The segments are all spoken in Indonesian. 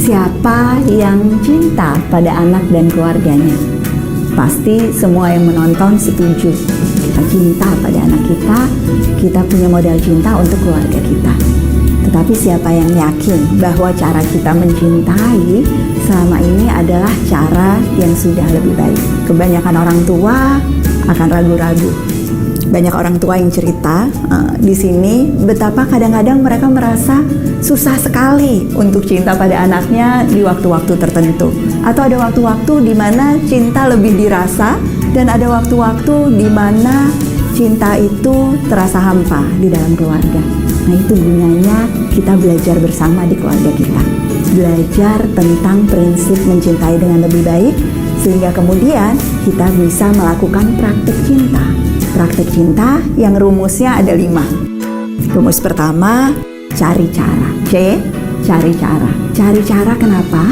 Siapa yang cinta pada anak dan keluarganya? Pasti semua yang menonton setuju. Kita cinta pada anak kita punya modal cinta untuk keluarga kita. Tetapi siapa yang yakin bahwa cara kita mencintai selama ini adalah cara yang sudah lebih baik? Kebanyakan orang tua akan ragu-ragu. Banyak orang tua yang cerita di sini betapa kadang-kadang mereka merasa susah sekali untuk cinta pada anaknya di waktu-waktu tertentu. Atau ada waktu-waktu di mana cinta lebih dirasa dan ada waktu-waktu di mana cinta itu terasa hampa di dalam keluarga. Nah, itu gunanya kita belajar bersama di keluarga kita. Belajar tentang prinsip mencintai dengan lebih baik sehingga kemudian kita bisa melakukan praktik cinta. Praktik cinta yang rumusnya ada 5. Rumus pertama, cari cara. C, cari cara. Cari cara kenapa?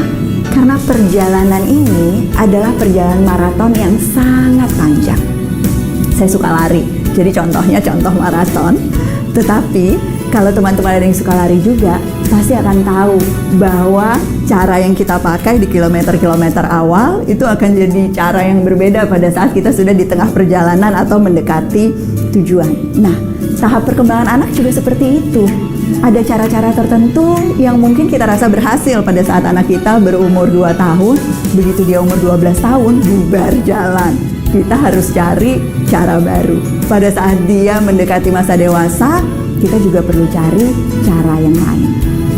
Karena perjalanan ini adalah perjalanan maraton yang sangat panjang. Saya suka lari, jadi contohnya contoh maraton. Tetapi kalau teman-teman ada yang suka lari juga, pasti akan tahu bahwa cara yang kita pakai di kilometer-kilometer awal itu akan jadi cara yang berbeda pada saat kita sudah di tengah perjalanan atau mendekati tujuan. Nah, tahap perkembangan anak juga seperti itu. Ada cara-cara tertentu yang mungkin kita rasa berhasil pada saat anak kita berumur 2 tahun, begitu dia umur 12 tahun, bubar jalan. Kita harus cari cara baru. Pada saat dia mendekati masa dewasa, kita juga perlu cari cara yang lain.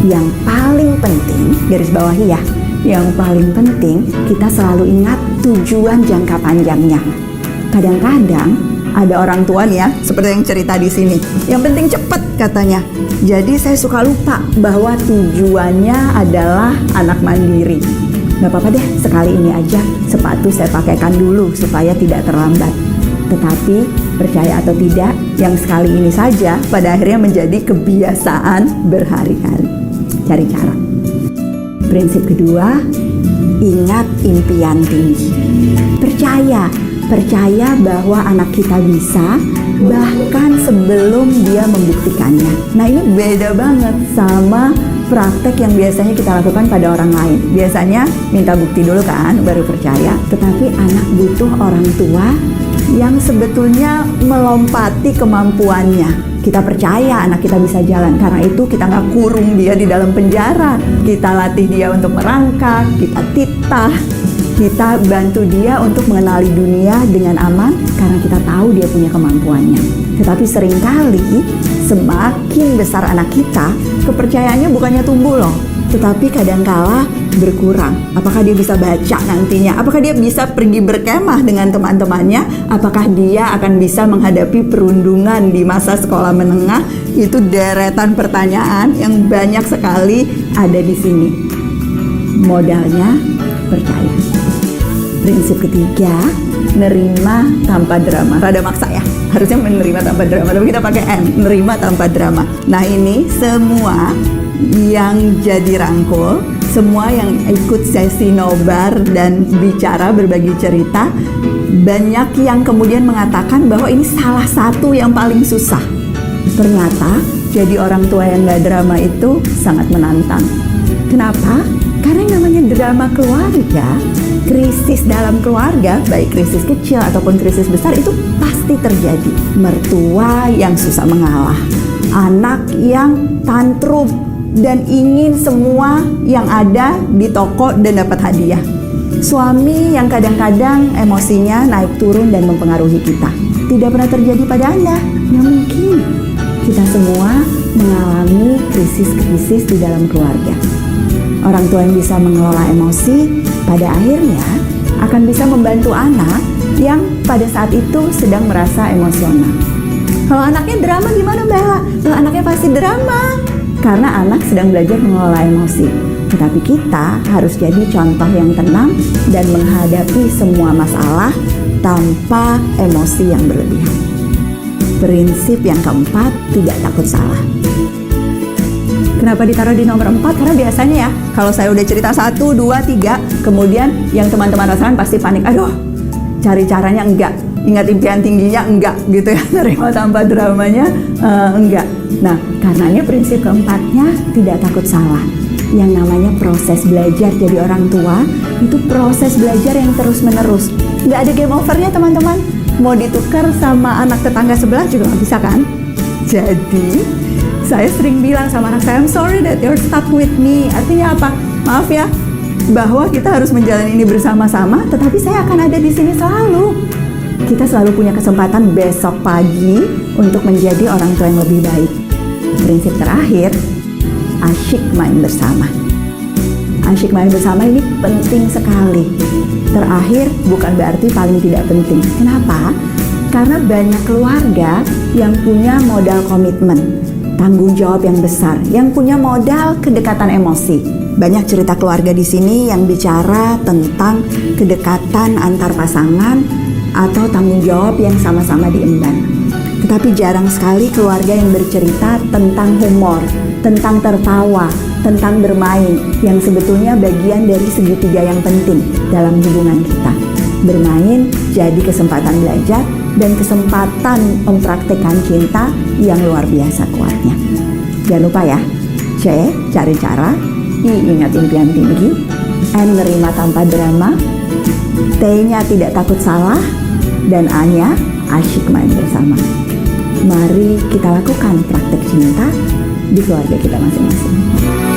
Yang paling penting, garis bawahi ya, yang paling penting kita selalu ingat tujuan jangka panjangnya. Kadang-kadang ada orang tua nih ya, seperti yang cerita di sini, yang penting cepet katanya. Jadi saya suka lupa bahwa tujuannya adalah anak mandiri. Gak apa-apa deh, sekali ini aja sepatu saya pakaikan dulu supaya tidak terlambat. Tetapi percaya atau tidak, yang sekali ini saja pada akhirnya menjadi kebiasaan berhari-hari. Cari cara. Prinsip kedua, ingat impian tinggi. Percaya bahwa anak kita bisa bahkan sebelum dia membuktikannya. Nah, ini beda banget sama praktek yang biasanya kita lakukan pada orang lain. Biasanya minta bukti dulu kan, baru percaya. Tetapi anak butuh orang tua yang sebetulnya melompati kemampuannya. Kita percaya anak kita bisa jalan, karena itu kita nggak kurung dia di dalam penjara. Kita latih dia untuk merangkak, kita titah, kita bantu dia untuk mengenali dunia dengan aman, karena kita tahu dia punya kemampuannya. Tetapi seringkali semakin besar anak kita, kepercayaannya bukannya tumbuh loh, tetapi kadangkala berkurang. Apakah dia bisa baca nantinya? Apakah dia bisa pergi berkemah dengan teman-temannya? Apakah dia akan bisa menghadapi perundungan di masa sekolah menengah? Itu deretan pertanyaan yang banyak sekali ada di sini. Modalnya percaya. Prinsip ketiga, nerima tanpa drama. Rada maksa ya, harusnya menerima tanpa drama, tapi kita pakai N, nerima tanpa drama. Nah, ini semua yang jadi rangkul, semua yang ikut sesi nobar dan bicara, berbagi cerita, banyak yang kemudian mengatakan bahwa ini salah satu yang paling susah. Ternyata jadi orang tua yang gak drama itu sangat menantang. Kenapa? Karena yang namanya drama keluarga, krisis dalam keluarga, baik krisis kecil ataupun krisis besar, itu pasti terjadi. Mertua yang susah mengalah, anak yang tantrum dan ingin semua yang ada di toko dan dapat hadiah. Suami yang kadang-kadang emosinya naik turun dan mempengaruhi kita. Tidak pernah terjadi pada Anda. Ya mungkin kita semua mengalami krisis-krisis di dalam keluarga. Orang tua yang bisa mengelola emosi pada akhirnya akan bisa membantu anak yang pada saat itu sedang merasa emosional. Kalau anaknya drama gimana Mbak? Anaknya pasti drama karena anak sedang belajar mengelola emosi. Tetapi kita harus jadi contoh yang tenang dan menghadapi semua masalah tanpa emosi yang berlebihan. Prinsip yang keempat, tidak takut salah. Kenapa ditaruh di nomor 4? Karena biasanya ya, kalau saya udah cerita 1, 2, 3, kemudian yang teman-teman rasakan pasti panik. Aduh, cari caranya enggak. Ingat impian tingginya enggak gitu ya. Nerima tanpa dramanya enggak. Nah, karenanya prinsip keempatnya tidak takut salah. yang namanya proses belajar jadi orang tua itu proses belajar yang terus-menerus. Nggak ada game overnya teman-teman. Mau ditukar sama anak tetangga sebelah juga nggak bisa kan? Jadi, saya sering bilang sama anak saya, I'm sorry that you're stuck with me. Artinya apa? Maaf ya, bahwa kita harus menjalani ini bersama-sama, tetapi saya akan ada di sini selalu. Kita selalu punya kesempatan besok pagi untuk menjadi orang tua yang lebih baik. Prinsip terakhir, asyik main bersama. Asyik main bersama ini penting sekali. Terakhir bukan berarti paling tidak penting. Kenapa? Karena banyak keluarga yang punya modal komitmen, tanggung jawab yang besar, yang punya modal kedekatan emosi. Banyak cerita keluarga di sini yang bicara tentang kedekatan antar pasangan atau tanggung jawab yang sama-sama diemban. Tetapi jarang sekali keluarga yang bercerita tentang humor, tentang tertawa, tentang bermain, yang sebetulnya bagian dari segitiga yang penting dalam hubungan kita. Bermain jadi kesempatan belajar dan kesempatan mempraktekkan cinta yang luar biasa kuatnya. Jangan lupa ya, C, cari cara, I, ingat impian tinggi, N, nerima tanpa drama, T-nya tidak takut salah, dan A-nya asyik main bersama. Mari kita lakukan praktek cinta di keluarga kita masing-masing.